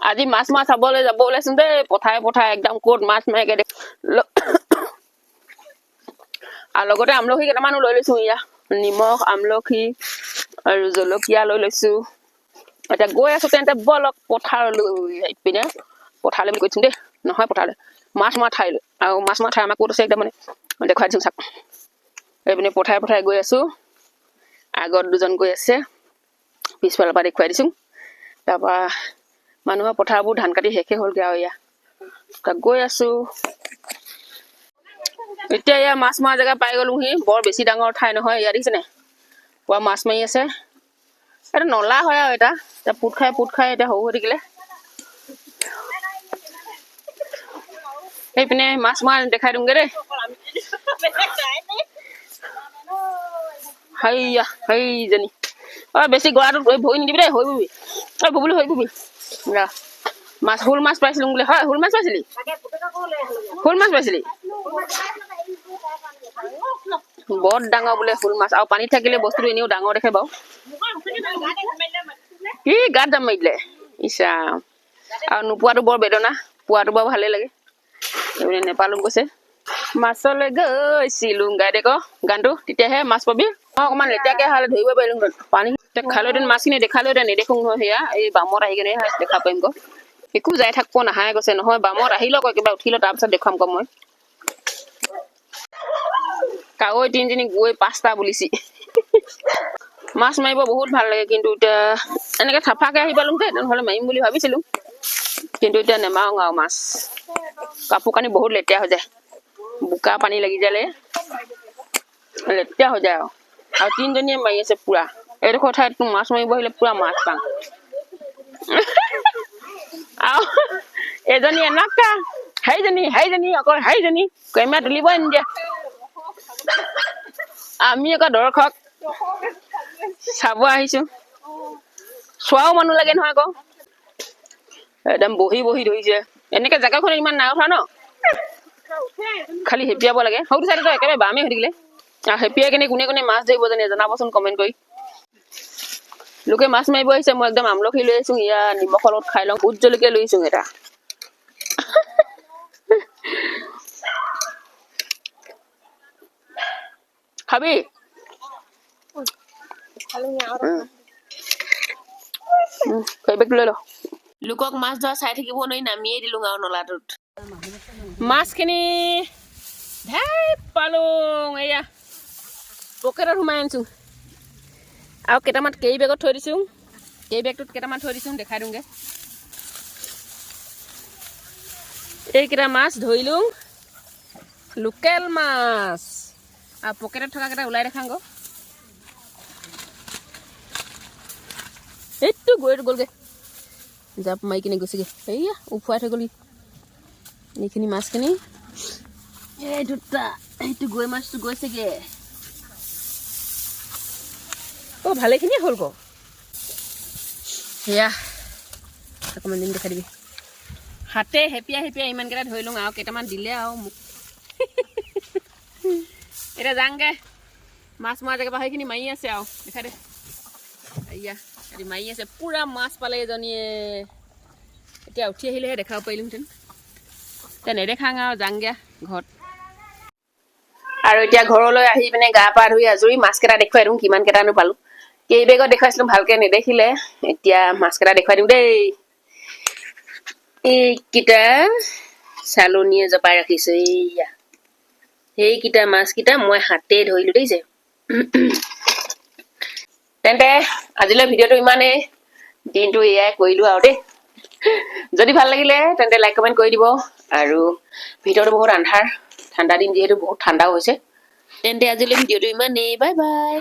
আজি মাছ চাবলৈ যাব ওলাইছো দেই পথাৰে একদম ক'ত মাছ মাৰিকে আৰু লগতে আমলখি কেইটামানো লৈ লৈছো ইয়া নিমখ আমলখি আৰু জলকীয়া লৈ লৈছো এতিয়া গৈ আছো তেন্তে বলক পথাৰলৈ পিনে পথাৰলৈ বুলি কৈছো দেই নহয় পথাৰলৈ মাছ মৰা ঠাইলৈ আৰু মাছ মৰা ঠাই আমাৰ ক'ত আছে একদম মানে দেখুৱাই দিছো চাওক এইপিনে পথাৰে গৈ আছো আগত দুজন গৈ আছে পিছফালৰ পৰা দেখুৱাই দিছো তাৰপৰা মানুহৰ পথাৰবোৰ ধান কাটি শেষে হ'লগে আৰু ইয়া তাক গৈ আছো এতিয়া ইয়া মাছ মৰা জেগা পাই গলোহি বৰ বেছি ডাঙৰ ঠাই নহয় ইয়া দেখিছেনে পুৰা মাছ মাৰি আছে এটা নলা হয় আৰু এটা পুট খাই এতিয়া সৰু হৈ থাকিলে এইপিনে মাছ মৰা দেখাই দিমগে দেই সেইজনী বেছি গৰাটোত ভৰি নিদিবি দেই হৈ বুবি বুবুলি হৈ বুবি মাছ শোল মাছ পাইছিলো বোলে হয় শোল মাছ পাইছিলি বৰ ডাঙৰ বোলে শোল মাছ আৰু পানীত থাকিলে বস্তুটো এনেও ডাঙৰ দেখে বাৰু কি গাত জাপ মাৰি দিলে ইচ্ছা আৰু নোপোৱাটো বৰ বেদনা পোৱাটো বাৰু ভালেই লাগে এইপিনে নেপালো গৈছে মাছলৈ গৈছিলো গাই দেক গানটো তেতিয়াহে মাছ পাবি অকমান লেতেৰাকে হ'লে ধৰিব পাৰিলো পানী খালৈহেঁতেন মাছখিনি দেখালোহেঁতেন নেদেখো নহয় সেয়া এই বামত আহি কেনে দেখা পাৰিম ক একো যাই থাকিব নাহাই গৈছে নহয় বামত আহিল আকৌ কিবা উঠিলো তাৰপিছত দেখুৱাম ক মই কাৱৈ তিনিজনী গৈ 5টা বুলিছি মাছ মাৰিব বহুত ভাল লাগে কিন্তু এতিয়া এনেকে চাফাকে আহি পালো নহলে মাৰিম বুলি ভাবিছিলো কিন্তু এতিয়া নেমাৰো আৰু মাছ কাপোৰ কানি বহুত লেতেৰা হৈ যায় বোকা পানী লাগি যালে লেতেৰা হৈ যায় আৰু তিনিজনীয়ে মাৰি আছে পুৰা এইডোখৰ ঠাইত মাছ মাৰিব আহিলে পুৰা মাছ পাম আৰু এজনী এনেকা সেইজনী অকল সেইজনী কেমেৰা তুলিবই নিদিয়ে আমি আকৌ দৰ্শক চাব আহিছো চোৱাও মানুহ লাগে নহয় আকৌ একদম বহি ধৰিছে এনেকে জেগাখন ইমান নাই উঠা ন খালি হেপিয়াব লাগে সৌটো চাইডে একেবাৰে বামে হৈ থাকিলে হেপিয়াই কেনে কোনে মাছ ধৰিব জানে জনাবচোন কমেণ্ট কৰি লোকে মাছ মাৰিব আহিছে মই একদম আমলখি লৈ আহিছো ইয়া নিমখৰ লগত খাই লওঁ ভোট জলকীয়া লৈ আহিছো এটা খাবি লৈ ল লোকক মাছ ধৰা চাই থাকিব নোৱাৰি নামিয়ে দিলো আৰু নলাটোত মাছখিনি পালো এয়া পকেটত সোমাই আনিছো আৰু কেইটামান কেৰি বেগত থৈ দিছো কেৰি বেগটোত কেইটামান থৈ দিছো দেখাই দিওঁগে এইকেইটা মাছ ধৰিলো লোকেল মাছ আৰু পকেটত থকা কেইটা ওলাই দেখাং গো এইটো গ'লগে জাপ মাৰি কিনে গৈছেগে এইয়া উফুৱাই থৈ গ'লি এইখিনি মাছখিনি এই দুটা সেইটো গৈ মাছটো গৈছেগে ভালেখিনিয়ে হ'ল ক সেয়া অকণমান দিন দেখাই দিবি হাতে হেপিয়াই ইমানকেইটা ধৰি লওঁ আৰু কেইটামান দিলে আৰু মোক এতিয়া যাংগে মাছ মৰা জেগা পৰা সেইখিনি মাৰি আছে আৰু দেখাই দে এয়া মাৰি আছে পুৰা মাছ পালে এজনীয়ে এতিয়া উঠি আহিলেহে দেখাব পাৰিলোহেঁতেন এতিয়া নেদেখাং আৰু যাংগে ঘৰত আৰু এতিয়া ঘৰলৈ আহি পিনে গা পা ধুই আজৰি মাছকেইটা দেখুৱাই দিওঁ কিমান কেইটানো পালো কেই বেগত দেখুৱাইছিলো ভালকে নেদেখিলে এতিয়া মাছকেইটা দেখুৱাই দিওঁ দেই এইকেইটা চালনীয়ে জপাই ৰাখিছো এইয়া সেইকেইটা মাছকেইটা মই হাতে ধৰিলো দেখিছে তেন্তে আজিলৈ ভিডিঅ'টো ইমানেই দিনটো এয়াই কৰিলো আৰু দেই যদি ভাল লাগিলে তেন্তে লাইক কমেণ্ট কৰি দিব আৰু ভিডিঅ'টো বহুত আন্ধাৰ ঠাণ্ডা দিন যিহেতু বহুত ঠাণ্ডাও হৈছে তেন্তে আজিলৈ ভিডিঅ'টো ইমানেই বাই বাই